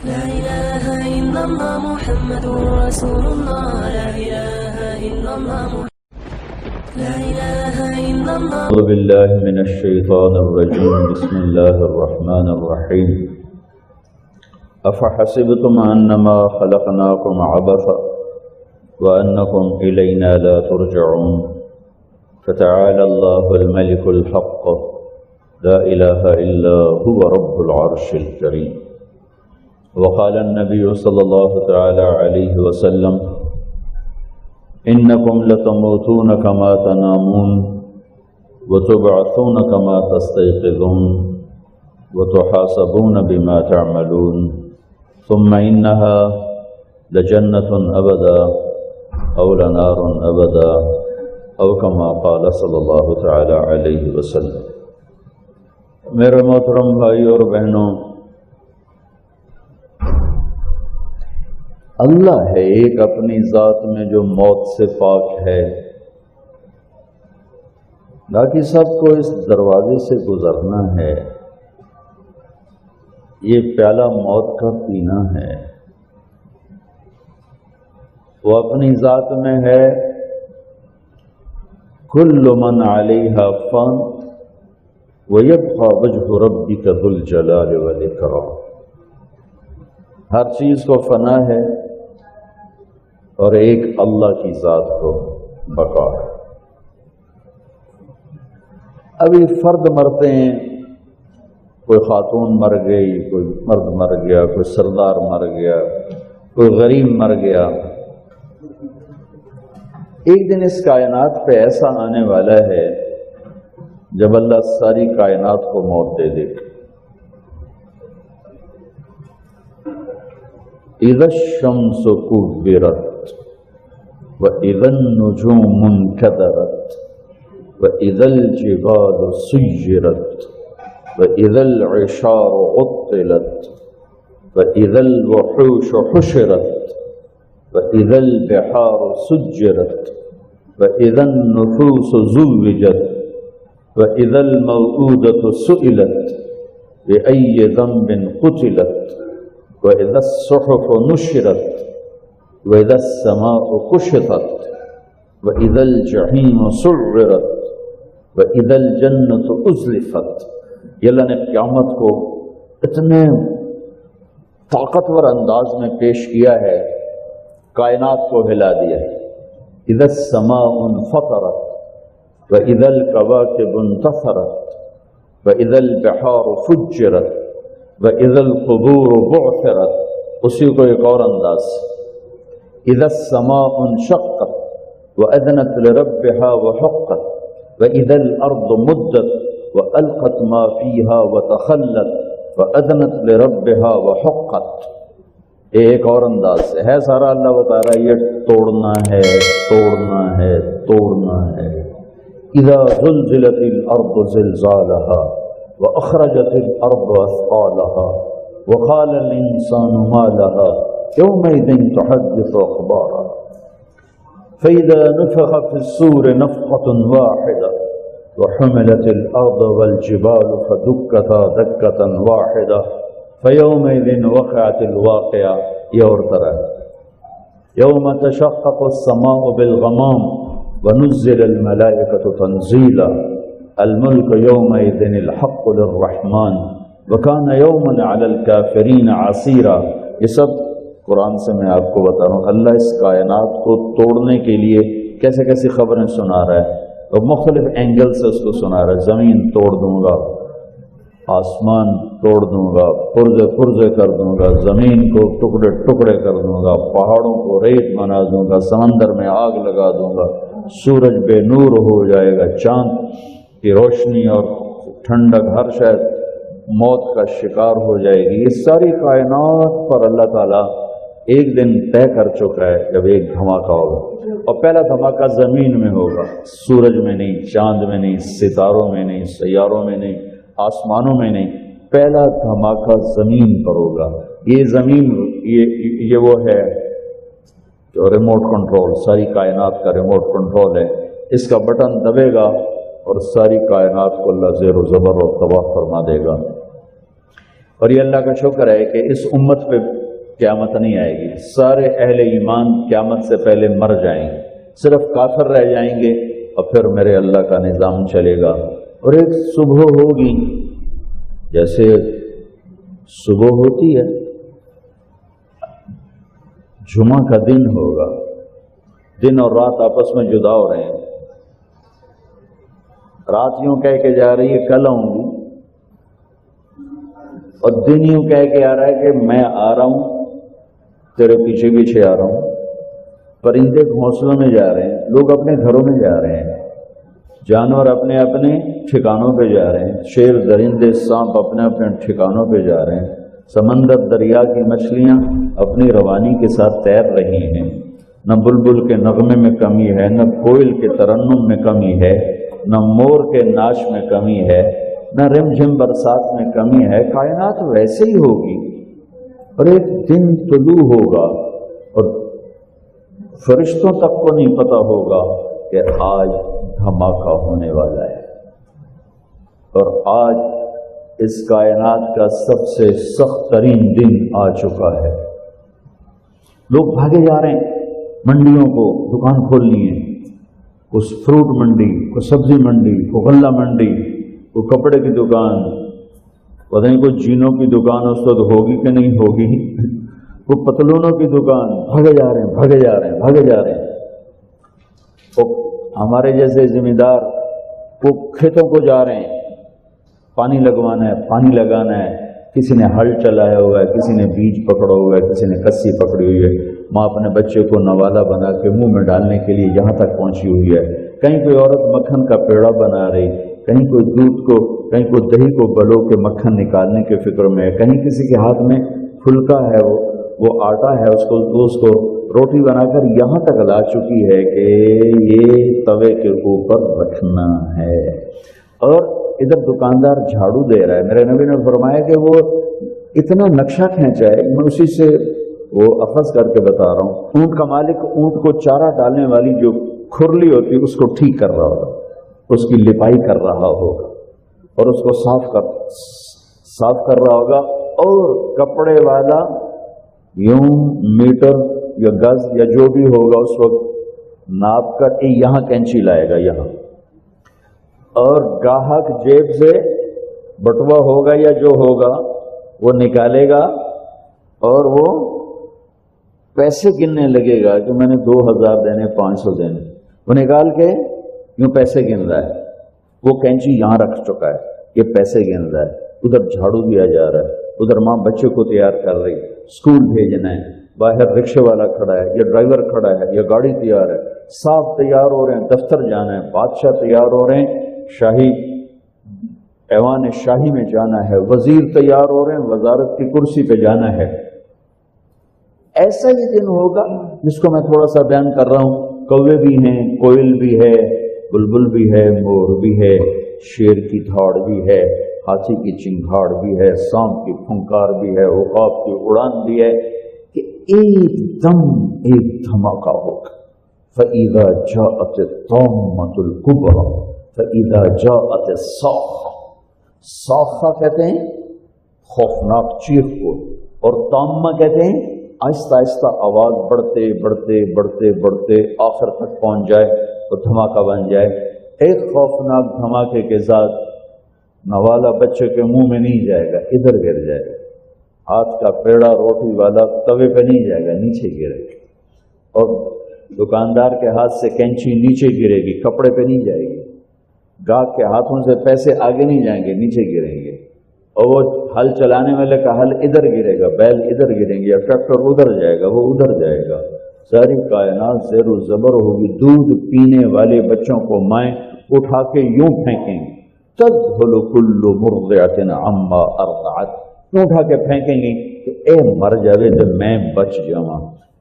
لا إله إلا الله محمد رسول الله. لا إله إلا الله لا إله إلا الله. أعوذ بالله من الشيطان الرجيم. بسم الله الرحمن الرحيم. أفحسبتم أنما خلقناكم عبثا وأنكم إلينا لا ترجعون. فتعالى الله الملك الحق لا إله إلا هو رب العرش الكريم. وقال النبي صلى الله تعالى عليه وسلم: إنكم لتموتون كما تنامون وتبعثون كما تستيقظون وتحاسبون بما تعملون ثم إنها لجنة أبدا أو لنار أبدا أو كما قال صلی اللہ تعالی علیہ وسلم. میرے محترم بھائی اور بہنوں، اللہ ہے ایک اپنی ذات میں جو موت سے پاک ہے، باقی سب کو اس دروازے سے گزرنا ہے. یہ پیالہ موت کا پینا ہے. وہ اپنی ذات میں ہے. کل من علیہا فان ویبقى وجہ ربک ذو الجلال والاکرام. ہر چیز کو فنا ہے اور ایک اللہ کی ذات کو بقا ہے. ابھی فرد مرتے ہیں، کوئی خاتون مر گئی، کوئی مرد مر گیا، کوئی سردار مر گیا، کوئی غریب مر گیا. ایک دن اس کائنات پہ ایسا آنے والا ہے جب اللہ ساری کائنات کو موت دے دے. اذا الشمس كورت واذا النجوم انكدرت واذا الجبال سيرت واذا العشار عطلت واذا الوحوش حشرت واذا البحار سجرت واذا النفوس زوجت واذا الموءودة سئلت بأي ذنب قتلت وَإِذَا الصُّحُفُ نُشِرَتْ وَإِذَا السَّمَاءُ كُشِطَتْ وَإِذَا الْجَحِيمُ سُعِّرَتْ وَإِذَا الْجَنَّةُ أُزْلِفَتْ. یہ اللہ نے قیامت کو اتنے طاقتور انداز میں پیش کیا ہے، کائنات کو ہلا دیا ہے. اِذَا السَّمَاءُ انفطرت وَإِذَا الْكَوَاكِبُ انتثرت وَإِذَا الْبِحَارُ فُجِّرَتْ وَإِذَا الْقُبُورُ بُعْثِرَتْ. اسی کو ایک اور انداز، اِذَا السَّمَاءُ انشَقَّتْ وَأَذْنَتْ لِرَبِّهَا وَحُقَّتْ وَإِذَا الْأَرْضُ مُدَّتْ وَأَلْقَتْ مَا فِيهَا وَتَخَلَّتْ وَأَذْنَتْ لِرَبِّهَا وَحُقَّتْ. ایک اور انداز ہے سارا اللہ بتا رہا ہے یہ توڑنا ہے، توڑنا ہے، توڑنا ہے. اِذَا زُلْزِلَتِ الْأَرْضُ زِلْزَالَهَا وَأَخْرَجَتِ الْأَرْضُ أَثْقَالَهَا وَقَالَ الْإِنسَانُ مَا لَهَا يَوْمَئِذٍ تُحَدِّثُ أَخْبَارَهَا فَإِذَا نُفِخَ فِي الصُّورِ نَفْخَةٌ وَاحِدَةٌ وَحُمِلَتِ الْأَرْضُ وَالْجِبَالُ فَدُكَّتَا دَكَّةً وَاحِدَةً فَيَوْمَئِذٍ وَقَعَتِ الْوَاقِعَةُ. یہ اور طرح يَوْمَ تَشَقَّقُ السَّمَاءُ بِالْغَمَامِ وَنُزِّلَ الْمَلَائِكَةُ تَنزِيلًا الملک یومئذ الحق للرحمن وکان یوما علی الکافرین عسیرا. یہ سب قرآن سے میں آپ کو بتا رہا ہوں. اللہ اس کائنات کو توڑنے کے لیے کیسے کیسی خبریں سنا رہا ہے اور مختلف اینگل سے اس کو سنا رہا ہے. زمین توڑ دوں گا، آسمان توڑ دوں گا، پرزے پرزے کر دوں گا، زمین کو ٹکڑے ٹکڑے کر دوں گا، پہاڑوں کو ریت بنا دوں گا، سمندر میں آگ لگا دوں گا، سورج بے نور ہو جائے گا، چاند کی روشنی اور ٹھنڈک ہر شاید موت کا شکار ہو جائے گی. یہ ساری کائنات پر اللہ تعالیٰ ایک دن طے کر چکا ہے جب ایک دھماکہ ہوگا. اور پہلا دھماکہ زمین میں ہوگا، سورج میں نہیں، چاند میں نہیں، ستاروں میں نہیں، سیاروں میں نہیں، آسمانوں میں نہیں. پہلا دھماکہ زمین پر ہوگا. یہ زمین یہ وہ ہے جو ریموٹ کنٹرول، ساری کائنات کا ریموٹ کنٹرول ہے. اس کا بٹن دبے گا اور ساری کائنات کو اللہ زیر و زبر اور تباہ فرما دے گا. اور یہ اللہ کا شکر ہے کہ اس امت پہ قیامت نہیں آئے گی، سارے اہل ایمان قیامت سے پہلے مر جائیں گے، صرف کافر رہ جائیں گے، اور پھر میرے اللہ کا نظام چلے گا۔ اور ایک صبح ہوگی، جیسے صبح ہوتی ہے، جمعہ کا دن ہوگا، دن اور رات آپس میں جدا ہو رہے ہیں، رات یوں کہہ کے جا رہی ہے کل آؤں گی، اور دن یوں کہہ کے آ رہا ہے کہ میں آ رہا ہوں، تیرے پیچھے پیچھے آ رہا ہوں۔ پرندے گھونسلوں میں جا رہے ہیں، لوگ اپنے گھروں میں جا رہے ہیں، جانور اپنے اپنے ٹھکانوں پہ جا رہے ہیں، شیر درندے سانپ اپنے اپنے ٹھکانوں پہ جا رہے ہیں، سمندر دریا کی مچھلیاں اپنی روانی کے ساتھ تیر رہی ہیں، نہ بلبل کے نغمے میں کمی ہے، نہ کوئل کے ترنم میں کمی ہے، نہ مور کے ناچ میں کمی ہے، نہ رم جھم برسات میں کمی ہے۔ کائنات ویسے ہی ہوگی، اور ایک دن طلوع ہوگا اور فرشتوں تک کو نہیں پتا ہوگا کہ آج دھماکہ ہونے والا ہے، اور آج اس کائنات کا سب سے سخت ترین دن آ چکا ہے۔ لوگ بھاگے جا رہے ہیں منڈیوں کو، دکان کھولنی ہے، کچھ فروٹ منڈی، کوئی سبزی منڈی، کوئی غلہ منڈی، کوئی کپڑے کی دکان، پتہ نہیں کوئی جینوں کی دکان اس وقت ہوگی کہ نہیں ہوگی، وہ پتلونوں کی دکان، بھاگے جا رہے ہیں، بھاگے جا رہے ہیں، بھاگے جا رہے ہیں۔ وہ ہمارے جیسے ذمہ دار وہ کھیتوں کو جا رہے ہیں، پانی لگوانا ہے، پانی لگانا ہے، کسی نے ہل چلایا ہوا ہے، کسی نے بیج پکڑا ہوا ہے، کسی نے کسی پکڑی ہوئی ہے، ماں اپنے بچے کو نوالا بنا کے منہ میں ڈالنے کے لیے یہاں تک پہنچی ہوئی ہے، کہیں کوئی عورت مکھن کا پیڑا بنا رہی، کہیں کوئی دودھ کو، کہیں کوئی دہی کو بلو کے مکھن نکالنے کے فکر میں ہے، کہیں کسی کے ہاتھ میں پھلکا ہے، وہ آٹا ہے، اس کو روٹی بنا کر یہاں تک لا چکی ہے کہ یہ توے کے اوپر رکھنا ہے، اور ادھر دکاندار جھاڑو دے رہا ہے۔ میرے نبی نے فرمایا کہ وہ اتنا نقشہ کھینچا ہے، میں اسی سے وہ اخذ کر کے بتا رہا ہوں، اونٹ کا مالک اونٹ کو چارہ ڈالنے والی جو کھرلی ہوتی ہے اس کو ٹھیک کر رہا ہوگا، اس کی لپائی کر رہا ہوگا، اور اس کو صاف کر رہا ہوگا، اور کپڑے والا یوں میٹر یا گز یا جو بھی ہوگا اس وقت ناپ کر یہاں کینچی لائے گا یہاں، اور گاہک جیب سے بٹوا ہوگا یا جو ہوگا وہ نکالے گا، اور وہ پیسے گننے لگے گا کہ میں نے 2000 دینے، 500 دینے، وہ نکال کے یوں پیسے گن رہا ہے، وہ کینچی یہاں رکھ چکا ہے، یہ پیسے گن رہا ہے، ادھر جھاڑو دیا جا رہا ہے، ادھر ماں بچے کو تیار کر رہی، اسکول بھیجنا ہے، باہر رکشے والا کھڑا ہے یا ڈرائیور کھڑا ہے یا گاڑی تیار ہے، صاحب تیار ہو رہے ہیں، دفتر جانا ہے، بادشاہ تیار ہو رہے ہیں، شاہی ایوان شاہی میں جانا ہے، وزیر تیار ہو رہے ہیں، وزارت کی کرسی پہ جانا ہے۔ ایسا ہی دن ہوگا جس کو میں تھوڑا سا بیان کر رہا ہوں، کوے بھی ہیں، کوئل بھی ہے، بلبل بھی ہے، مور بھی ہے، شیر کی دھاڑ بھی ہے، ہاتھی کی چنگھاڑ بھی ہے، سانپ کی پھنکار بھی ہے، عقاب کی اڑان بھی ہے، کہ ایک دم ایک دھماکہ ہوگا۔ فَإِذَا جَاءَتِ الطَّامَّةُ الْكُبْرَىٰ فَإِذَا جَاءَتِ الصَّاخَّةُ، صاخہ کہتے ہیں خوفناک چیخ کو، اور طامہ کہتے ہیں آہستہ آہستہ آواز بڑھتے بڑھتے بڑھتے بڑھتے آخر تک پہنچ جائے تو دھماکہ بن جائے۔ ایک خوفناک دھماکے کے ساتھ نوالا بچے کے منہ میں نہیں جائے گا، ادھر گر جائے گا، ہاتھ کا پیڑا روٹی والا توے پہ نہیں جائے گا، نیچے گرے گا، اور دکاندار کے ہاتھ سے کینچی نیچے گرے گی، کپڑے پہ نہیں جائے گی، گاہک کے ہاتھوں سے پیسے آگے نہیں جائیں گے، نیچے گریں گے، اور وہ ہل چلانے والے کا ہل ادھر گرے گا، بیل ادھر گریں گے، یا ٹریکٹر ادھر جائے گا، وہ ادھر جائے گا، ساری کائنات زیر و زبر ہوگی۔ دودھ پینے والے بچوں کو مائیں اٹھا کے یوں پھینکیں گے، تذہل کل مرضعۃ عما ارضعت، یوں اٹھا کے پھینکیں گے کہ اے مر جاوے تو میں بچ جاواں۔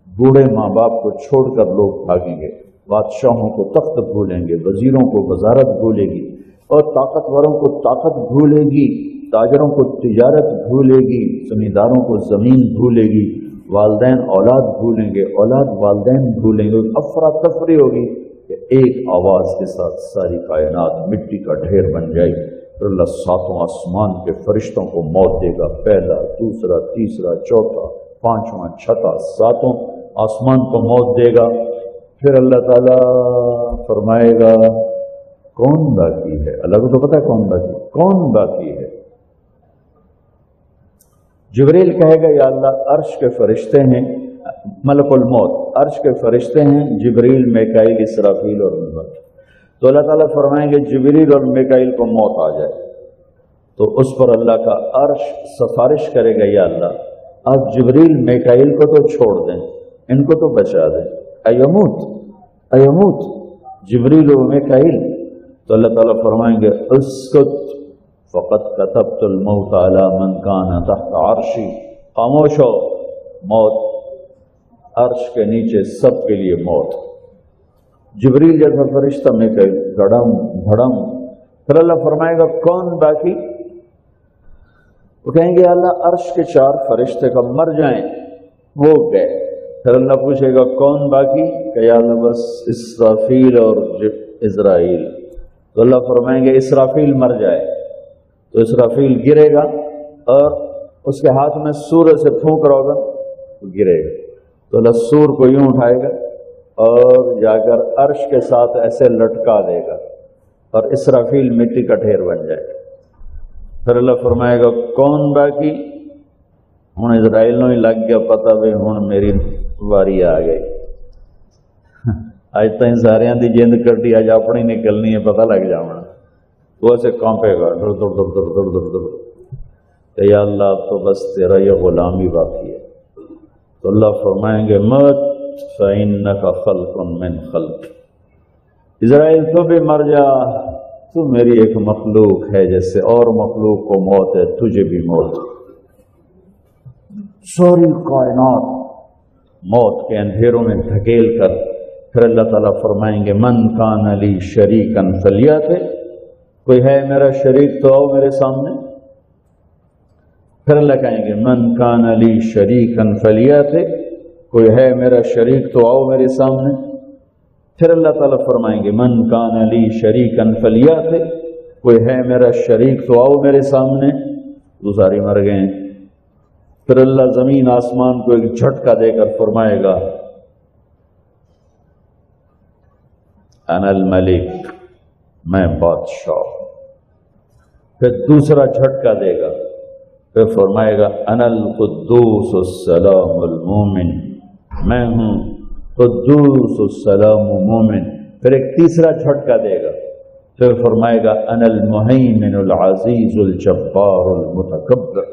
بوڑھے ماں باپ کو چھوڑ کر لوگ بھاگیں گے، بادشاہوں کو تخت بھولیں گے، وزیروں کو وزارت بھولے گی، اور طاقتوروں کو طاقت بھولے گی، تاجروں کو تجارت بھولے گی، زمینداروں کو زمین بھولے گی، والدین اولاد بھولیں گے، اولاد والدین بھولیں گے، افراتفری ہوگی کہ ایک آواز کے ساتھ ساری کائنات مٹی کا ڈھیر بن جائے گی۔ پھر اللہ ساتوں آسمان کے فرشتوں کو موت دے گا، پہلا، دوسرا، تیسرا، چوتھا، پانچواں، چھٹا، ساتوں آسمان کو موت دے گا۔ پھر اللہ تعالیٰ فرمائے گا کون باقی ہے؟ اللہ کو تو پتہ ہے کون باقی ہے؟ جبریل کہے گا یا اللہ عرش کے فرشتے ہیں، ملک الموت عرش کے فرشتے ہیں، جبریل، میکائیل، اسرافیل اور ملک۔ تو اللہ تعالیٰ فرمائیں گے جبریل اور میکائیل کو موت آ جائے، تو اس پر اللہ کا عرش سفارش کرے گا یا اللہ آپ جبریل میکائیل کو تو چھوڑ دیں، ان کو تو بچا دیں، ایموت جبریل و میکائیل۔ تو اللہ تعالیٰ فرمائیں گے اسکت فقط كتبت الموت على من كان تحت عرشی، خاموش ہو، موت عرش کے نیچے سب کے لیے موت۔ جبریل جیسا فرشتہ میکائیل دھڑم دھڑم۔ پھر اللہ فرمائے گا کون باقی؟ وہ کہیں گے اللہ عرش کے 4 فرشتے کا مر جائیں، وہ گئے۔ پھر اللہ پوچھے گا کون باقی؟ کہ یا اللہ بس اسرافیل اور عزرائیل۔ تو اللہ فرمائیں گے اسرافیل مر جائے، تو اسرافیل گرے گا اور اس کے ہاتھ میں سور سے پھونک رہا ہوگا تو گرے گا، تو اللہ سور کو یوں اٹھائے گا اور جا کر عرش کے ساتھ ایسے لٹکا دے گا اور اسرافیل مٹی کا ڈھیر بن جائے گا۔ پھر اللہ فرمائے گا کون باقی؟ ہوں اسرائیل نو ہی لگ گیا پتہ بھی ہوں میری واری آ گئی، اج تھی سارے دی جند کٹی، اج اپنی نکلنی ہے، پتہ لگ جانا۔ وہ ایسے کانپے گا ڈر ڈر ڈر ڈر ڈر ڈر ڈر کہ یا اللہ اب تو بس تیرا یہ غلام ہی باقی ہے۔ تو اللہ فرمائیں گے مت فإنک خلق من خلق، اسرائیل تو بھی مر جا، تو میری ایک مخلوق ہے، جیسے اور مخلوق کو موت ہے تجھے بھی موت۔ ساری کائنات موت کے اندھیروں میں دھکیل کر پھر اللہ تعالیٰ فرمائیں گے من کان لی شریکا فلیات، کوئی ہے میرا شریک تو آؤ میرے سامنے۔ پھر اللہ کہیں گے من کان لی شریکا فلیات، کوئی ہے میرا شریک تو آؤ میرے سامنے۔ پھر اللہ تعالیٰ فرمائیں گے من کان لی شریکا فلیات، کوئی ہے میرا شریک تو آؤ میرے سامنے، تو ساری مر گئے۔ پھر اللہ زمین آسمان کو ایک جھٹکا دے کر فرمائے گا انا الملک، میں بادشاہ۔ پھر دوسرا جھٹکا دے گا، پھر فرمائے گا انا القدوس السلام المومن، میں ہوں قدوس السلام مومن۔ پھر ایک تیسرا جھٹکا دے گا، پھر فرمائے گا انا المہیمن العزیز الجبار المتکبر،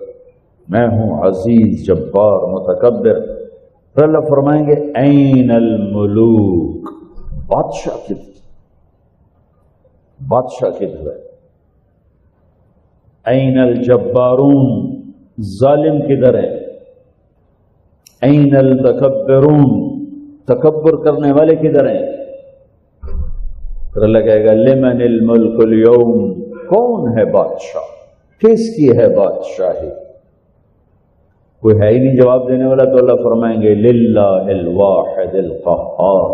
میں ہوں عزیز جبار متکبر۔ پھر اللہ فرمائیں گے این الملوک، بادشاہ کدھر ہے؟ این الجبارون، ظالم کدھر ہے؟ این المتکبرون، تکبر کرنے والے کدھر ہیں؟ پھر اللہ کہے گا لمن الملک اليوم، کون ہے بادشاہ، کس کی ہے بادشاہی؟ کوئی ہے ہی نہیں جواب دینے والا، تو اللہ فرمائیں گے للہ الواحد القہار،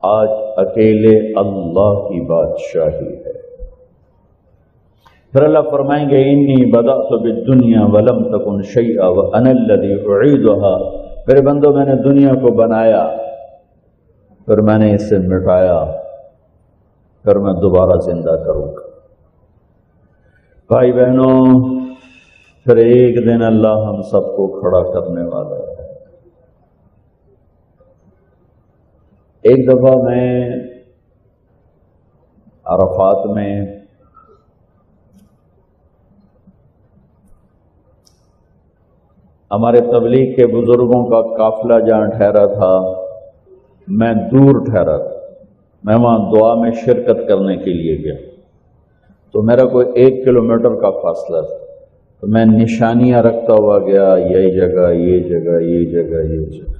آج اکیلے اللہ کی بادشاہی ہے۔ پھر اللہ فرمائیں گے انی بدأت بالدنیا ولم تکن شیئا وانا الذی اعیدها، میرے بندو میں نے دنیا کو بنایا، پھر میں نے اسے مٹایا، پھر میں دوبارہ زندہ کروں گا۔ بھائی بہنوں، پھر ایک دن اللہ ہم سب کو کھڑا کرنے والا ہے۔ ایک دفعہ میں عرفات میں ہمارے تبلیغ کے بزرگوں کا قافلہ جہاں ٹھہرا تھا، میں دور ٹھہرا تھا، میں وہاں دعا میں شرکت کرنے کے لیے گیا، تو میرا کوئی 1 کلومیٹر کا فاصلہ تھا، تو میں نشانیاں رکھتا ہوا گیا، یہ جگہ یہ جگہ یہ جگہ یہ جگہ۔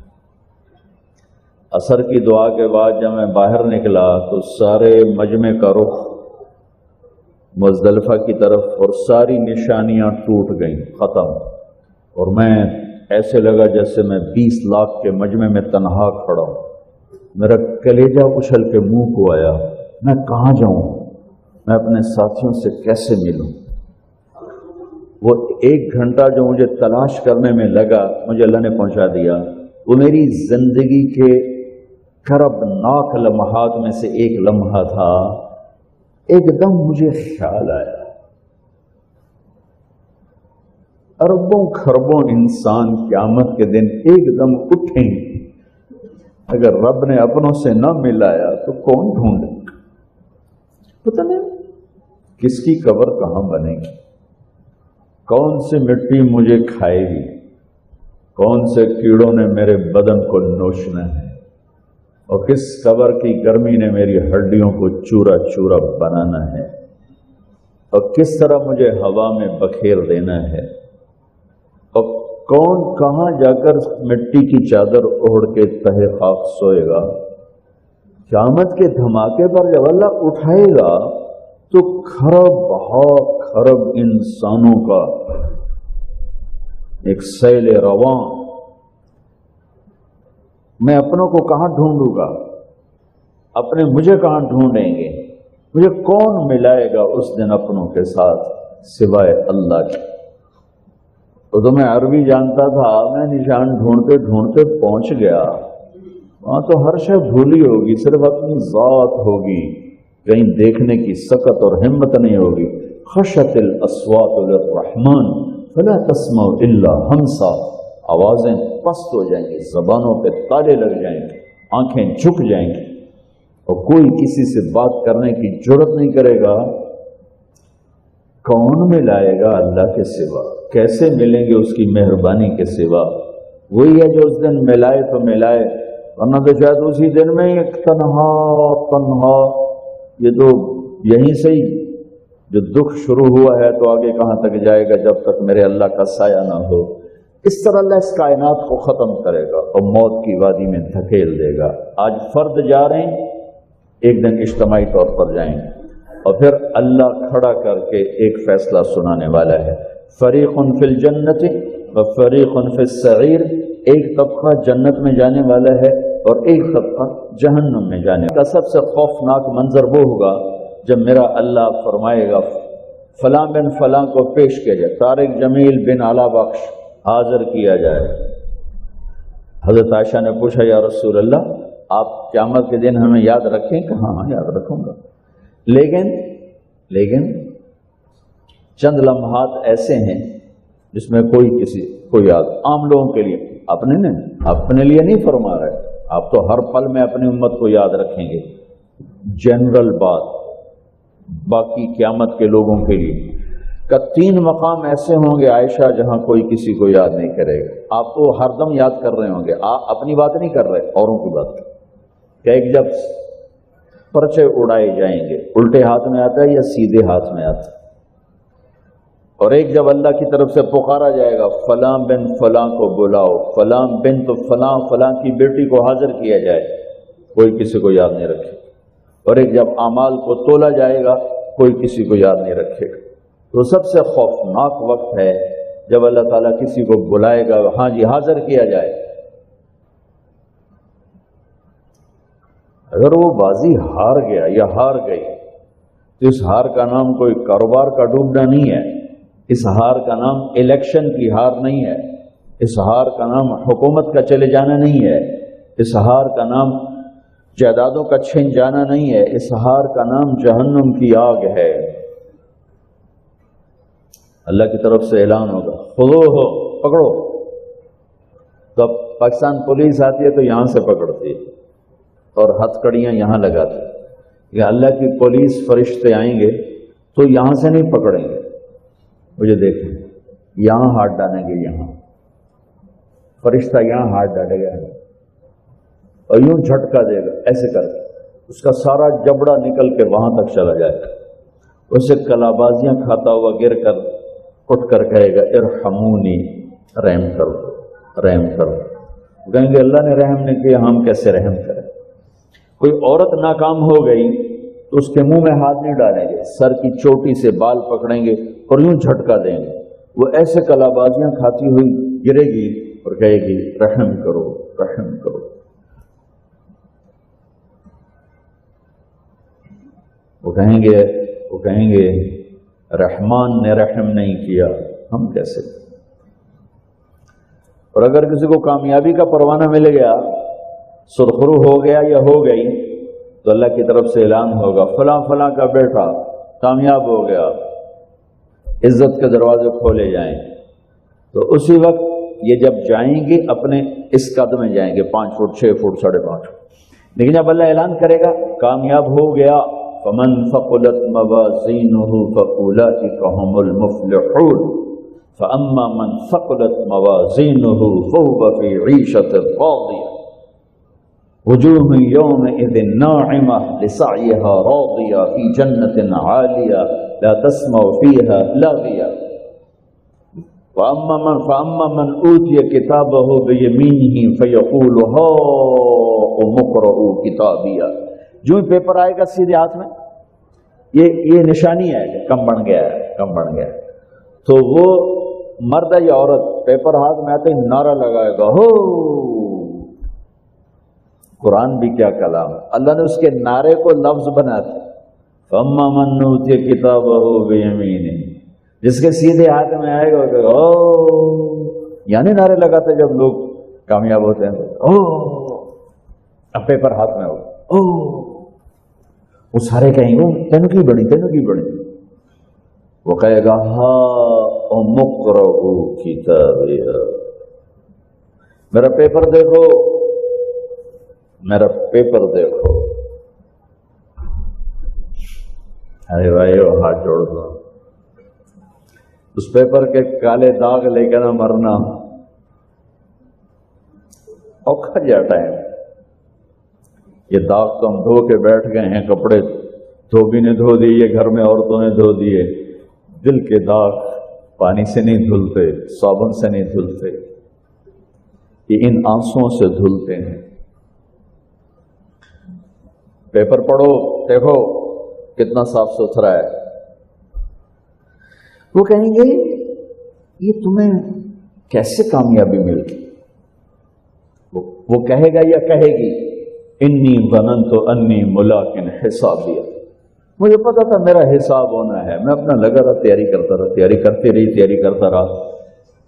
عصر کی دعا کے بعد جب میں باہر نکلا تو سارے مجمع کا رخ مزدلفہ کی طرف، اور ساری نشانیاں ٹوٹ گئیں، ختم، اور میں ایسے لگا جیسے میں 20 لاکھ کے مجمع میں تنہا کھڑا ہوں۔ میرا کلیجہ اچھل کے منہ کو آیا، میں کہاں جاؤں؟ میں اپنے ساتھیوں سے کیسے ملوں؟ وہ 1 گھنٹہ جو مجھے تلاش کرنے میں لگا مجھے اللہ نے پہنچا دیا۔ وہ میری زندگی کے کربناک لمحات میں سے ایک لمحہ تھا۔ ایک دم مجھے خیال آیا، اربوں خربوں انسان قیامت کے دن ایک دم اٹھیں، اگر رب نے اپنوں سے نہ ملایا تو کون ڈھونڈے؟ پتہ نہیں کس کی قبر کہاں بنے گی، کون سی مٹی مجھے کھائے گی، کون سے کیڑوں نے میرے بدن کو نوچنا ہے، اور کس قبر کی گرمی نے میری ہڈیوں کو چورا چورا بنانا ہے، اور کس طرح مجھے ہوا میں بکھیر دینا ہے، اور کون کہاں جا کر مٹی کی چادر اوڑھ کے تہے خاک سوئے گا۔ قیامت کے دھماکے پر جب اللہ اٹھائے گا تو خرب انسانوں کا ایک سیل رواں، میں اپنوں کو کہاں ڈھونڈوں گا؟ اپنے مجھے کہاں ڈھونڈیں گے؟ مجھے کون ملائے گا اس دن اپنوں کے ساتھ سوائے اللہ کے؟ تو میں عربی جانتا تھا، میں نشان ڈھونڈتے ڈھونڈتے پہنچ گیا، وہاں تو ہر شے بھولی ہوگی، صرف اپنی ذات ہوگی، کہیں دیکھنے کی سکت اور ہمت نہیں ہوگی۔ خشت الاصوات للرحمن فلا تسمع الا ہمسا، آوازیں پست ہو جائیں گی، زبانوں پہ تالے لگ جائیں گے، آنکھیں جھک جائیں گی، اور کوئی کسی سے بات کرنے کی جرت نہیں کرے گا۔ کون ملائے گا اللہ کے سوا؟ کیسے ملیں گے اس کی مہربانی کے سوا؟ وہی ہے جو اس دن ملائے تو ملائے، ورنہ تو شاید اسی دن میں ایک تنہا یہ تو یہیں سے ہی جو دکھ شروع ہوا ہے تو آگے کہاں تک جائے گا جب تک میرے اللہ کا سایہ نہ ہو۔ اس طرح اللہ اس کائنات کو ختم کرے گا اور موت کی وادی میں دھکیل دے گا۔ آج فرد جا رہے ہیں، ایک دن اجتماعی طور پر جائیں گے، اور پھر اللہ کھڑا کر کے ایک فیصلہ سنانے والا ہے۔ فریق فی الجنت و فریق فی السعیر، ایک طبقہ جنت میں جانے والا ہے اور ایک طبقہ جہنم میں جانے والا۔ سب سے خوفناک منظر وہ ہوگا جب میرا اللہ فرمائے گا فلاں بن فلاں کو پیش کیا جائے، طارق جمیل بن علا بخش حاضر کیا جائے۔ حضرت عائشہ نے پوچھا یا رسول اللہ آپ قیامت کے دن ہمیں یاد رکھیں؟ کہ ہاں یاد رکھوں گا، لیکن چند لمحات ایسے ہیں جس میں کوئی کسی کو یاد، عام لوگوں کے لیے، اپنے لیے نہیں فرما رہے، آپ تو ہر پل میں اپنی امت کو یاد رکھیں گے، جنرل بات، باقی قیامت کے لوگوں کے لیے کا 3 مقام ایسے ہوں گے عائشہ جہاں کوئی کسی کو یاد نہیں کرے گا۔ آپ تو ہر دم یاد کر رہے ہوں گے، آپ اپنی بات نہیں کر رہے، اوروں کی بات کر، کہ ایک جب پرچے اڑائے جائیں گے، الٹے ہاتھ میں آتا ہے یا سیدھے ہاتھ میں آتا ہے، اور ایک جب اللہ کی طرف سے پکارا جائے گا فلاں بن فلاں کو بلاؤ، فلاں بن تو فلاں فلاں کی بیٹی کو حاضر کیا جائے، کوئی کسی کو یاد نہیں رکھے، اور ایک جب اعمال کو تولا جائے گا کوئی کسی کو یاد نہیں رکھے گا۔ تو سب سے خوفناک وقت ہے جب اللہ تعالیٰ کسی کو بلائے گا، ہاں جی حاضر کیا جائے۔ اگر وہ بازی ہار گیا یا ہار گئی تو اس ہار کا نام کوئی کاروبار کا ڈوبنا نہیں ہے، اس ہار کا نام الیکشن کی ہار نہیں ہے، اس ہار کا نام حکومت کا چلے جانا نہیں ہے، اس ہار کا نام جائیدادوں کا چھن جانا نہیں ہے، اس ہار کا نام جہنم کی آگ ہے۔ اللہ کی طرف سے اعلان ہوگا خذوہ، پکڑو، تو اب پاکستان پولیس آتی ہے تو یہاں سے پکڑتی ہے اور ہتھ کڑیاں یہاں لگاتی ہے، یا اللہ کی پولیس فرشتے آئیں گے تو یہاں سے نہیں پکڑیں گے، مجھے دیکھیں یہاں ہاتھ ڈالیں گے، یہاں فرشتہ یہاں ہاتھ ڈالے گا اور یوں جھٹکا دے گا، ایسے کر کے اس کا سارا جبڑا نکل کے وہاں تک چلا جائے گا، اسے کلابازیاں کھاتا ہوا گر کر اٹھ کر کہے گا ارحمونی، رحم کرو، رحم کرو۔ کہیں گے اللہ نے رحم نہیں کیا، ہم کیسے رحم کریں؟ کوئی عورت ناکام ہو گئی تو اس کے منہ میں ہاتھ نہیں ڈالیں گے، سر کی چوٹی سے بال پکڑیں گے اور یوں جھٹکا دیں گے، وہ ایسے کلابازیاں کھاتی ہوئی گرے گی اور کہے گی رحم کرو، رحم کرو۔ وہ کہیں گے وہ کہیں گے رحمان نے رحم نہیں کیا، ہم کیسے؟ اور اگر کسی کو کامیابی کا پروانہ مل گیا، سرخرو ہو گیا یا ہو گئی، تو اللہ کی طرف سے اعلان ہوگا فلاں فلاں کا بیٹا کامیاب ہو گیا، عزت کے دروازے کھولے جائیں۔ تو اسی وقت یہ جب جائیں گے اپنے اس قد میں جائیں گے، 5 فٹ 6 فٹ 5.5 فٹ، لیکن جب اللہ اعلان کرے گا کامیاب ہو گیا، فمن ثقلت موازینہ فاولئک هم المفلحون، فاما من ثقلت موازینہ فهو فی عیشۃ راضیہ، وجوہ یومئذ ناعمہ لسعیها راضیہ فی جنۃ عالیہ لا تسمع فیها لاغیہ، فَأَمَّا مَنْ أُوتِيَ كِتَابَهُ بِيَمِينِهِ فَيَقُولُ هَاؤُمُ اقْرَءُوا كِتَابِيَهْ، جو ہی پیپر آئے گا سیدھے ہاتھ میں، یہ نشانی ہے کہ کم بن گیا ہے، کم بن گیا ہے۔ تو وہ مرد یا عورت پیپر ہاتھ میں آتے ہی نعرہ لگائے گا ہو۔ قرآن بھی کیا کلام ہے، اللہ نے اس کے نعرے کو لفظ بنا دیا، فَأَمَّا مَنْ أُوتِيَ كِتَابَهُ بِيَمِينِهِ، جس کے سیدھے ہاتھ میں آئے گا کہ او، یعنی نعرے لگاتے جب لوگ کامیاب ہوتے ہیں او، اب پیپر ہاتھ میں ہوگا او، وہ سارے کہیں گے تینوں کی بڑی، تینوں کی بڑی، وہ کہے گا ہاؤم اقرءوا کتابیہ، میرا پیپر دیکھو، میرا پیپر دیکھو۔ ارے بھائی ہاتھ جوڑ دو، اس پیپر کے کالے داغ لے کے نہ مرنا اوکھا جاتا ہے۔ یہ داغ تو ہم دھو کے بیٹھ گئے ہیں، کپڑے دھوبی نے دھو دیے، گھر میں عورتوں نے دھو دیے، دل کے داغ پانی سے نہیں دھلتے، صابن سے نہیں دھلتے، یہ ان آنسوؤں سے دھلتے ہیں۔ پیپر پڑھو، دیکھو کتنا صاف ستھرا ہے۔ وہ کہیں گے یہ تمہیں کیسے کامیابی مل گئی؟ وہ کہے گا یا کہے گی انی ظننت انی ملاق حسابیہ، مجھے پتا تھا میرا حساب ہونا ہے، میں اپنا لگا رہا، تیاری کرتا رہا، تیاری کرتا رہا۔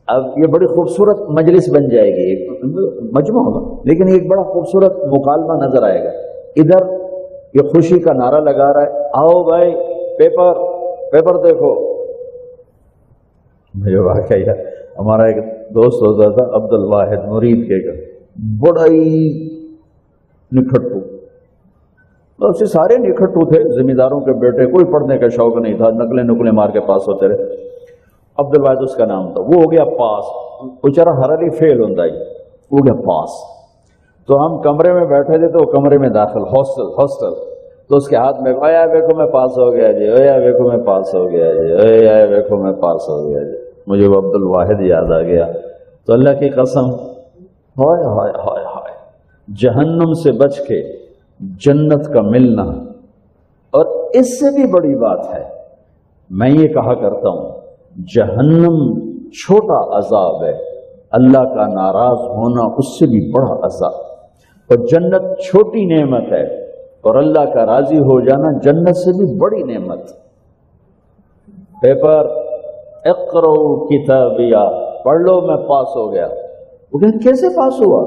اب یہ بڑی خوبصورت مجلس بن جائے گی، ایک مجمع ہوگا، لیکن ایک بڑا خوبصورت مکالمہ نظر آئے گا۔ ادھر یہ خوشی کا نعرہ لگا رہا ہے آؤ بھائی پیپر دیکھو۔ مجھے واقعہ ہے، ہمارا ایک دوست ہوتا تھا عبد الواحد مرید کے گھر، بڑا ہی نکھٹو، بس یہ سارے نکھٹو تھے، زمین داروں کے بیٹے، کوئی پڑھنے کا شوق نہیں تھا، نقلیں مار کے پاس ہوتے رہے۔ عبد الواحد اس کا نام تھا، وہ ہو گیا پاس، بیچارہ ہر علی فیل ہوتا ہی ہو گیا پاس۔ تو ہم کمرے میں بیٹھے تھے، تو کمرے میں داخل ہاسٹل، تو اس کے ہاتھ میں آیا دیکھو میں پاس ہو گیا جی، آیا دیکھو میں پاس ہو گیا جی، آیا دیکھو میں پاس ہو گیا جی۔ مجھے وہ عبد الواحد یاد آ گیا، تو اللہ کی قسم، ہائے ہائے ہائے ہائے، جہنم سے بچ کے جنت کا ملنا، اور اس سے بھی بڑی بات ہے، میں یہ کہا کرتا ہوں جہنم چھوٹا عذاب ہے، اللہ کا ناراض ہونا اس سے بھی بڑا عذاب، اور جنت چھوٹی نعمت ہے، اور اللہ کا راضی ہو جانا جنت سے بھی بڑی نعمت۔ پیپر اقرؤوا کتابیہ، پڑھ لو میں پاس ہو گیا۔ وہ کہتے کیسے پاس ہوا؟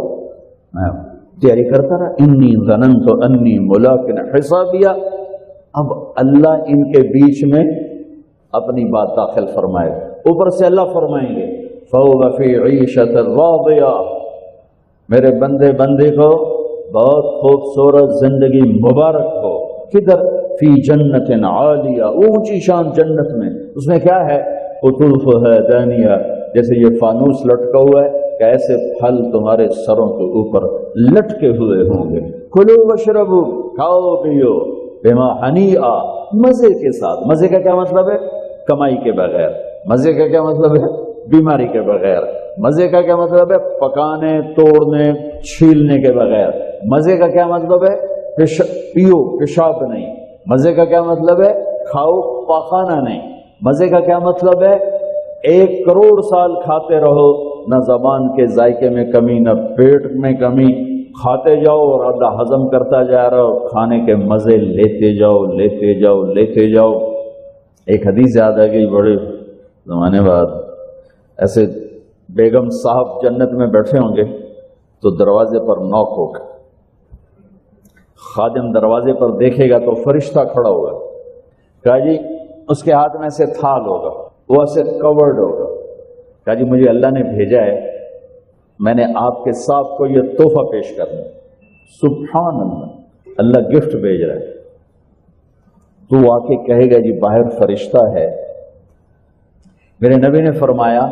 میں تیاری کرتا رہا، انی ظننت انی ملاق حسابیہ۔ اب اللہ ان کے بیچ میں اپنی بات داخل فرمائے، اوپر سے اللہ فرمائیں گے فَهُوَ فِي عِيشَةٍ رَاضِيَةٍ، میرے بندے کو بہت خوبصورت زندگی مبارک ہو۔ کدھر؟ فی جنت عالیہ، اونچی شان جنت میں، اس میں کیا ہے؟ قطوفها دانیہ، جیسے یہ فانوس لٹکا ہوا ہے کہ ایسے پھل تمہارے سروں کے اوپر لٹکے ہوئے ہوں گے۔ کلوا واشربوا، کھاؤ پیو، بما ہنیئا، مزے کے ساتھ۔ مزے کا کیا مطلب ہے؟ کمائی کے بغیر۔ مزے کا کیا مطلب ہے؟ بیماری کے بغیر۔ مزے کا کیا مطلب ہے؟ پکانے، توڑنے، چھیلنے کے بغیر۔ مزے کا کیا مطلب ہے؟ پیو، پیشاب نہیں۔ مزے کا کیا مطلب ہے؟ کھاؤ، پاخانہ نہیں۔ مزے کا کیا مطلب ہے؟ 1 کروڑ سال کھاتے رہو، نہ زبان کے ذائقے میں کمی، نہ پیٹ میں کمی، کھاتے جاؤ اور اللہ ہضم کرتا جا رہا ہو، کھانے کے مزے لیتے جاؤ۔ ایک حدیث یاد آ گئی بڑے زمانے بعد، ایسے بیگم صاحب جنت میں بیٹھے ہوں گے تو دروازے پر نوک ہوگا، خادم دروازے پر دیکھے گا تو فرشتہ کھڑا ہوگا، کہا جی اس کے ہاتھ میں سے تھال ہوگا، وہ ایسے کورڈ ہوگا، کہا جی مجھے اللہ نے بھیجا ہے، میں نے آپ کے صاحب کو یہ تحفہ پیش کرنا۔ سبحان اللہ، اللہ گفٹ بھیج رہا ہے۔ تو وہ آ کے کہے گا جی باہر فرشتہ ہے۔ میرے نبی نے فرمایا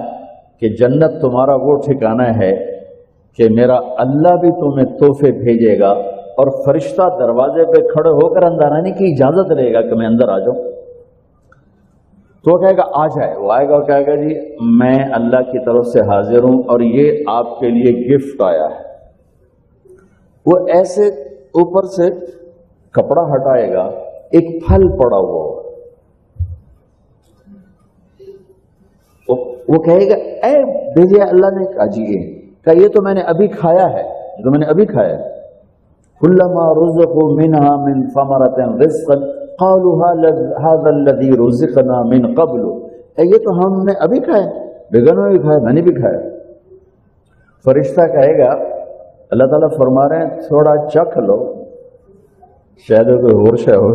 کہ جنت تمہارا وہ ٹھکانہ ہے کہ میرا اللہ بھی تمہیں تحفے بھیجے گا، اور فرشتہ دروازے پہ کھڑے ہو کر اندر آنے کی اجازت لے گا کہ میں اندر آ جاؤں۔ تو وہ کہے گا آ جائے، وہ آئے گا اور کہے گا جی میں اللہ کی طرف سے حاضر ہوں اور یہ آپ کے لیے گفٹ آیا ہے۔ وہ ایسے اوپر سے کپڑا ہٹائے گا، ایک پھل پڑا ہوا ہوگا، وہ کہے گا اے بھیجے اللہ نے، کہا جی یہ تو میں نے ابھی کھایا ہے، یہ تو میں نے ابھی کھایا ہے۔ کلما رزقوا منها من ثمرة رزقا قالوا هذا الذي رزقنا من قبل، یہ تو ہم نے ابھی کھایا، بیگنوں بھی کھایا، میں نے بھی کھایا۔ فرشتہ کہے گا اللہ تعالیٰ فرما رہے ہیں تھوڑا چکھ لو، شاید کوئی اور شے ہو۔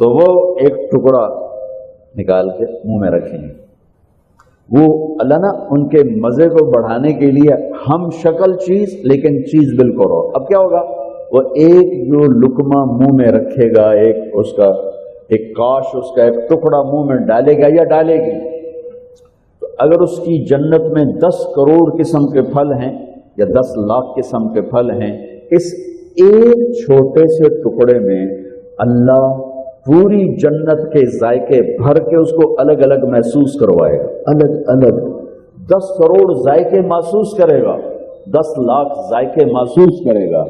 تو وہ ایک ٹکڑا نکال کے منہ میں رکھیں گے۔ وہ اللہ نا ان کے مزے کو بڑھانے کے لیے ہم شکل چیز لیکن چیز بالکل اور۔ اب کیا ہوگا، وہ ایک جو لقمہ منہ میں رکھے گا، ایک اس کا ایک کاش، اس کا ایک ٹکڑا منہ میں ڈالے گا یا ڈالے گی، تو اگر اس کی جنت میں 10 کروڑ قسم کے پھل ہیں یا 10 لاکھ قسم کے پھل ہیں، اس ایک چھوٹے سے ٹکڑے میں اللہ پوری جنت کے ذائقے بھر کے اس کو الگ الگ محسوس کروائے گا، الگ الگ 10 کروڑ ذائقے محسوس کرے گا، 10 لاکھ ذائقے محسوس کرے گا۔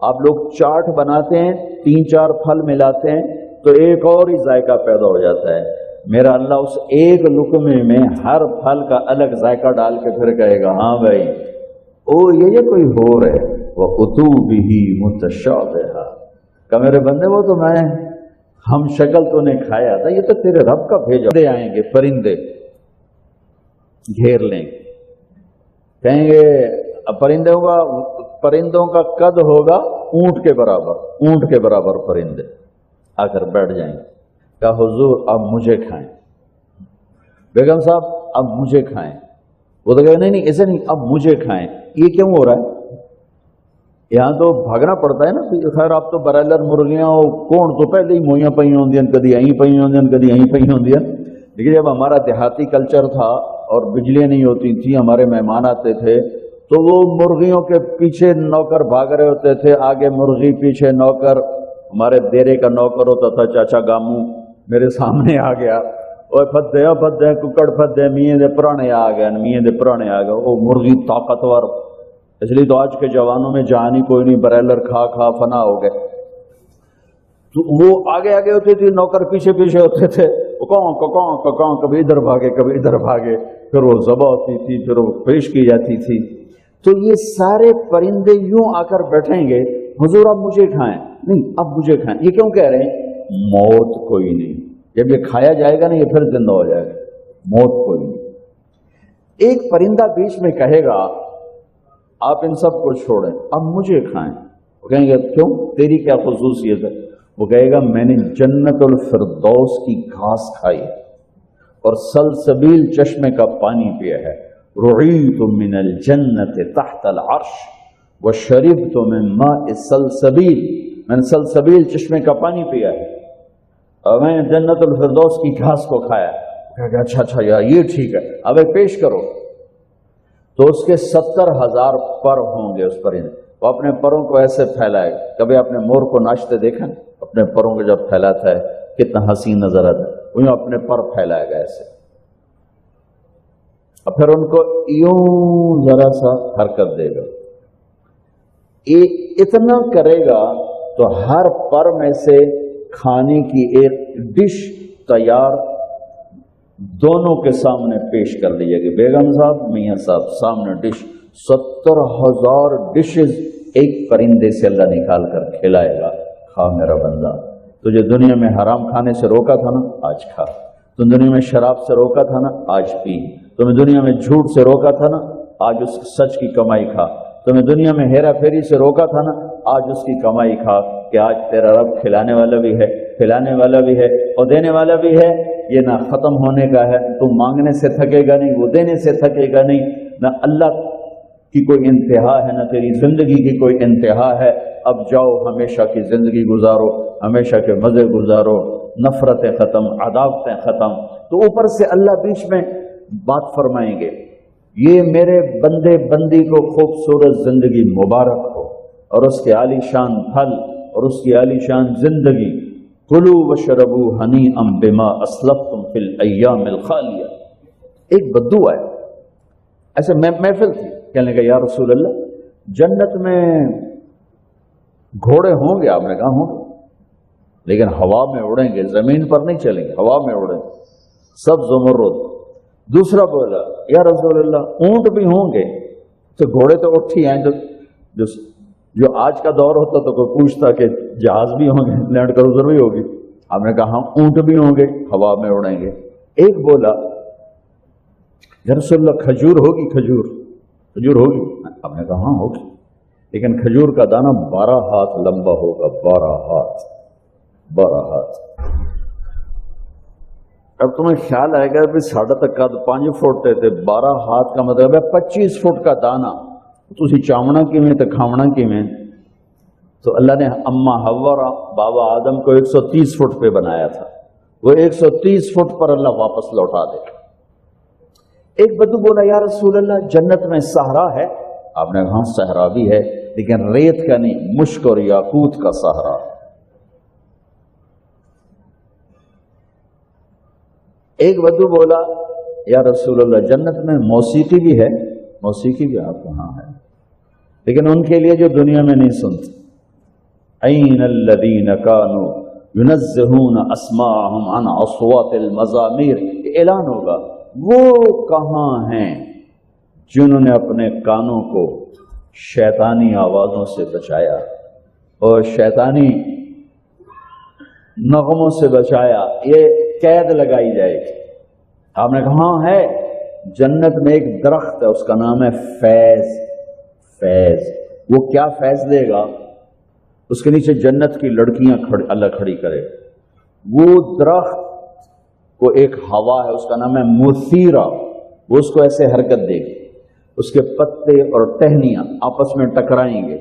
آپ لوگ چاٹ بناتے ہیں، 3-4 پھل ملاتے ہیں تو ایک اور ہی ذائقہ پیدا ہو جاتا ہے۔ میرا اللہ اس ایک لقمے میں ہر پھل کا الگ ذائقہ ڈال کے پھر کہے گا ہاں بھائی او یہ کوئی ہو رہے وَأُتُوا بِهِ مُتَشَابِهًا، کہ میرے بندے وہ تو میں ہم شکل تو نے کھایا تھا، یہ تو تیرے رب کا بھیجا۔ آئیں گے پرندے گھیر لیں گے، کہیں گے پرندوں کا قد ہوگا اونٹ کے برابر پرندے آ کر بیٹھ جائیں گے، کہا حضور اب مجھے کھائیں، بیگم صاحب اب مجھے کھائیں۔ وہ تو کہے نہیں ایسے نہیں، اب مجھے کھائیں۔ یہ کیوں ہو رہا ہے؟ یہاں تو بھاگنا پڑتا ہے نا، خیر آپ تو برائلر مرغیاں کون تو پہلے ہی موئیاں پئی ہوندی ہیں، کدی یہیں پئی ہوندی ہیں، کدی یہیں پئی ہوندی ہیں۔ لیکن جب ہمارا دیہاتی کلچر تھا اور بجلیاں نہیں ہوتی تھیں، ہمارے مہمان آتے تھے تو وہ مرغیوں کے پیچھے نوکر بھاگ رہے ہوتے تھے، آگے مرغی پیچھے نوکر۔ ہمارے دیرے کا نوکر ہوتا تھا چاچا گامو، میرے سامنے آ گیا، اوے پھدے ککڑ پھدے میاں دے پرانے آ گئے، وہ مرغی طاقتور، اس لیے تو آج کے جوانوں میں جان ہی کوئی نہیں، برائلر کھا فنا ہو گئے۔ تو وہ آگے ہوتے تھے، نوکر پیچھے ہوتے تھے، کاں کبھی ادھر بھاگے، پھر وہ ذبح ہوتی تھی، پھر وہ پیش کی جاتی تھی۔ تو یہ سارے پرندے یوں آ کر بیٹھیں گے حضور اب مجھے کھائیں، نہیں اب مجھے کھائیں۔ یہ کیوں کہہ رہے ہیں؟ موت کوئی نہیں، جب یہ کھایا جائے گا نا یہ پھر زندہ ہو جائے گا، موت کوئی نہیں۔ ایک پرندہ بیچ میں کہے گا آپ ان سب کو چھوڑیں اب مجھے کھائیں۔ وہ کہیں گے کیوں، تیری کیا خصوصیت ہے؟ وہ کہے گا میں نے جنت الفردوس کی گھاس کھائی اور سلسبیل چشمے کا پانی پیا ہے، رعیت من الجنت تحت العرش وشربت من ماء سلسبیل، میں نے سلسبیل چشمے کا پانی پیا ہے اور میں نے جنت الفردوس کی گھاس کو کھایا ہے۔ کہا کہ اچھا یار یہ ٹھیک ہے، اب ایک پیش کرو۔ تو اس کے 70,000 پر ہوں گے اس پرندے، وہ اپنے پروں کو ایسے پھیلائے گا۔ کبھی آپ نے مور کو ناچتے دیکھا؟ اپنے پروں کو جب پھیلاتا ہے کتنا حسین نظر آتا ہے، وہ اپنے پر پھیلائے گا ایسے، اور پھر ان کو یوں ذرا سا حرکت دے گا، اتنا کرے گا تو ہر پر میں سے کھانے کی ایک ڈش تیار دونوں کے سامنے پیش کر لی جائے گی۔ بیگم صاحب میاں صاحب سامنے ڈش، 70,000 ڈشز ایک پرندے سے اللہ نکال کر کھلائے گا، کھا میرا بندہ۔ تجھے دنیا میں حرام کھانے سے روکا تھا نا، آج کھا۔ تم دنیا میں شراب سے روکا تھا نا، آج پی۔ تمہیں دنیا میں جھوٹ سے روکا تھا نا، آج اس سچ کی کمائی کھا۔ تمہیں دنیا میں ہیرا پھیری سے روکا تھا نا، آج اس کی کمائی کھا، کہ آج تیرا رب کھلانے والا بھی ہے، پھلانے والا بھی ہے اور دینے والا بھی ہے۔ یہ نہ ختم ہونے کا ہے، تم مانگنے سے تھکے گا نہیں، وہ دینے سے تھکے گا نہیں۔ نہ اللہ کی کوئی انتہا ہے، نہ تیری زندگی کی کوئی انتہا ہے۔ اب جاؤ، ہمیشہ کی زندگی گزارو، ہمیشہ کے مزے گزارو، نفرتیں ختم، عداوتیں ختم۔ تو اوپر سے اللہ بیچ میں بات فرمائیں گے، یہ میرے بندے بندی کو خوبصورت زندگی مبارک ہو، اور اس کے عالی شان پھل اور اس کی عالی شان زندگی۔ کلوا واشربوا ہنیئا بما اسلفتم فی الایام الخالیہ۔ ایک بدو ہے، ایسے محفل تھی، کہنے لگا یا رسول اللہ جنت میں گھوڑے ہوں گے؟ آپ نے کہا ہوں گے، لیکن ہوا میں اڑیں گے، زمین پر نہیں چلیں گے، ہوا میں اڑیں گے، سب زمرد۔ دوسرا بولا یا رسول اللہ اونٹ بھی ہوں گے؟ تو گھوڑے تو اٹھ ہی ہیں، جو آج کا دور ہوتا تو کوئی پوچھتا کہ جہاز بھی ہوں گے، لینڈ کروزر بھی ہوگی۔ آپ نے کہا اونٹ بھی ہوں گے، ہوا میں اڑیں گے۔ ایک بولا یا رسول اللہ کھجور ہوگی؟ کھجور ہوگی؟ آپ نے کہا ہاں ہوگی، لیکن کھجور کا دانہ 12 ہاتھ لمبا ہوگا، 12 ہاتھ۔ اب تمہیں خیال آئے گا بھی ساڑھا تک کا 5 فٹ تھے، 12 ہاتھ کا مطلب ہے 25 فٹ کا دانہ، تو اسی چاونا کیویں تے کھاونا کیویں؟ تو اللہ نے اما حوا اور بابا آدم کو 130 فٹ پہ بنایا تھا، وہ 130 فٹ پر اللہ واپس لوٹا دے۔ ایک بدو بولا یا رسول اللہ جنت میں صحرا ہے؟ آپ نے کہا صحرا بھی ہے، لیکن ریت کا نہیں، مشک اور یاقوت کا صحرا۔ ایک بدو بولا یا رسول اللہ جنت میں موسیقی بھی ہے؟ موسیقی بھی آپ کہاں ہے، لیکن ان کے لیے جو دنیا میں نہیں سنتے۔ این الذین کانوا ینزہون اسماءہم عن اصوات المزامیر، اعلان ہوگا وہ کہاں ہیں جنہوں نے اپنے کانوں کو شیطانی آوازوں سے بچایا اور شیطانی نغموں سے بچایا۔ یہ قید لگائی جائے گی۔ آپ نے کہا ہاں ہے، جنت میں ایک درخت ہے، اس کا نام ہے فیض۔ وہ کیا فیض دے گا؟ اس کے نیچے جنت کی لڑکیاں اللہ کھڑی کرے۔ وہ درخت کو ایک ہوا ہے، اس کا نام ہے مثیرہ، وہ اس کو ایسے حرکت دے گی، اس کے پتے اور ٹہنیاں آپس میں ٹکرائیں گے،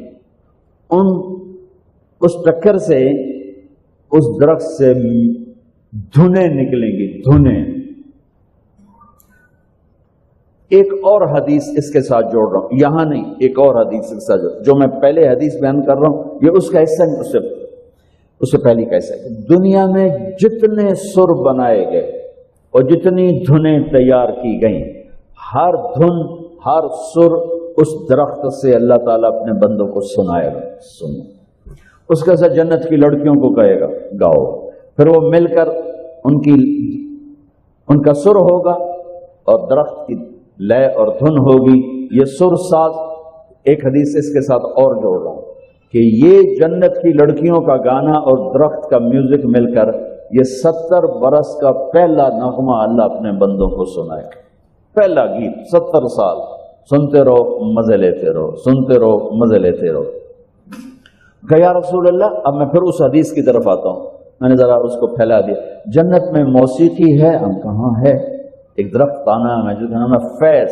اس ٹکر سے اس درخت سے دھنیں نکلیں گی، دھنیں۔ ایک اور حدیث اس کے ساتھ جوڑ رہا ہوں، یہاں نہیں، ایک اور حدیث اس کے ساتھ جو میں پہلے حدیث بیان کر رہا ہوں یہ اس کا حصہ نہیں، اس سے پہلی کا حصہ ہے۔ دنیا میں جتنے سر بنائے گئے اور جتنی دھنیں تیار کی گئیں، ہر دھن ہر سر اس درخت سے اللہ تعالیٰ اپنے بندوں کو سنائے گا، سنو۔ اس کے ساتھ جنت کی لڑکیوں کو کہے گا گاؤ، پھر وہ مل کر ان کا سر ہوگا اور درخت کی لے اور دھن ہوگی، یہ سر ساز۔ ایک حدیث اس کے ساتھ اور جوڑ رہا ہوں کہ یہ جنت کی لڑکیوں کا گانا اور درخت کا میوزک مل کر یہ 70 برس کا پہلا نغمہ اللہ اپنے بندوں کو سنائے گا، پہلا گیت۔ 70 سال سنتے رہو، مزے لیتے رہو، سنتے رہو، مزے لیتے رہو۔ کہ یا رسول اللہ، اب میں پھر اس حدیث کی طرف آتا ہوں، میں نے ذرا اس کو پھیلا دیا۔ جنت میں موسیقی ہے؟ ہم کہاں ہے؟ ایک درخت کا نام ہے جس کا نام ہے فیض،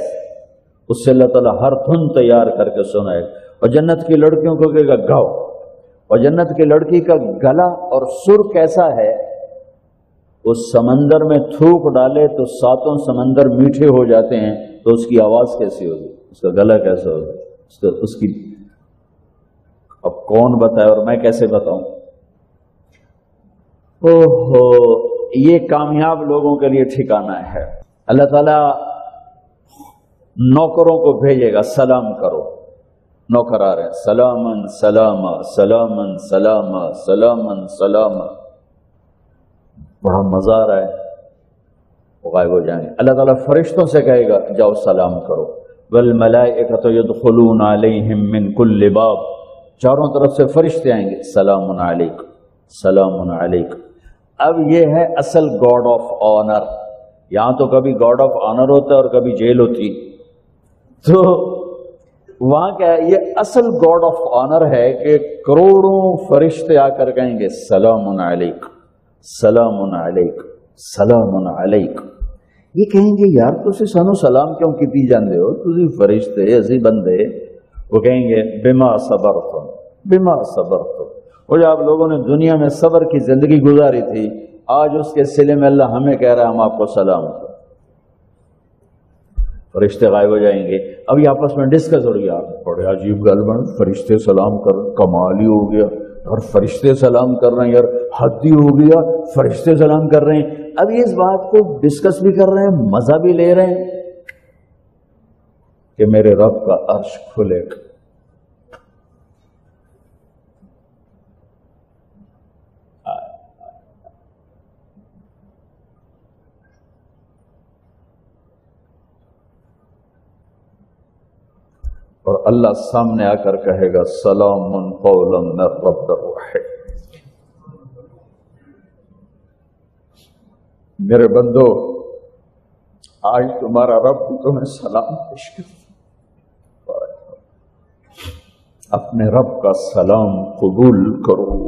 اس سے اللہ تعالیٰ ہر دھن تیار کر کے سنائے، اور جنت کی لڑکیوں کو کہے گا گاؤ۔ اور جنت کی لڑکی کا گلا اور سر کیسا ہے؟ اس سمندر میں تھوک ڈالے تو 7 سمندر میٹھے ہو جاتے ہیں، تو اس کی آواز کیسی ہوگی، اس کا گلا کیسا ہوگا، اس کی اب کون بتائے اور میں کیسے بتاؤں؟ اوہو، یہ کامیاب لوگوں کے لیے ٹھکانہ ہے۔ اللہ تعالیٰ نوکروں کو بھیجے گا، سلام کرو، نوکر آ رہے ہیں، سلامن سلاما سلامن سلاما سلامن سلاما، بڑا مزہ آ رہا ہے، وہ غائب ہو جائیں گے۔ اللہ تعالیٰ فرشتوں سے کہے گا جاؤ سلام کرو، والملائکۃ یدخلون علیہم من کل باب، چاروں طرف سے فرشتے آئیں گے، سلام علیکم سلام علیکم. اب یہ ہے اصل گاڈ آف آنر. یہاں تو کبھی گاڈ آف آنر ہوتا ہے اور کبھی جیل ہوتی. تو وہاں کیا ہے, یہ اصل گاڈ آف آنر ہے کہ کروڑوں فرشتے آ کر کہیں گے سلام علیکم سلام علیکم سلام علیکم. یہ کہیں گے یار تسی سانو سلام کیوں کیتی جاندے ہو, تسی فرشتے اسی بندے. وہ کہیں گے بما صبرتم بما صبرتم. اور جب آپ لوگوں نے دنیا میں صبر کی زندگی گزاری تھی, آج اس کے صلے میں اللہ ہمیں کہہ رہا ہے ہم آپ کو سلام کریں. فرشتے غائب ہو جائیں گے. اب یہ آپس میں ڈسکس ہو گیا, بڑے عجیب گل بن, فرشتے سلام کر, کمال ہی ہو گیا. اور فرشتے سلام کر رہے ہیں یار, حد ہی ہو گیا, فرشتے سلام کر رہے ہیں. اب یہ اس بات کو ڈسکس بھی کر رہے ہیں, مزہ بھی لے رہے ہیں کہ میرے رب کا عرش کھلے گا. اور اللہ سامنے آ کر کہے گا سلام قولا من رب الرحیم. میرے بندو, آج تمہارا رب تمہیں سلام پیش کرتا, اپنے رب کا سلام قبول کرو.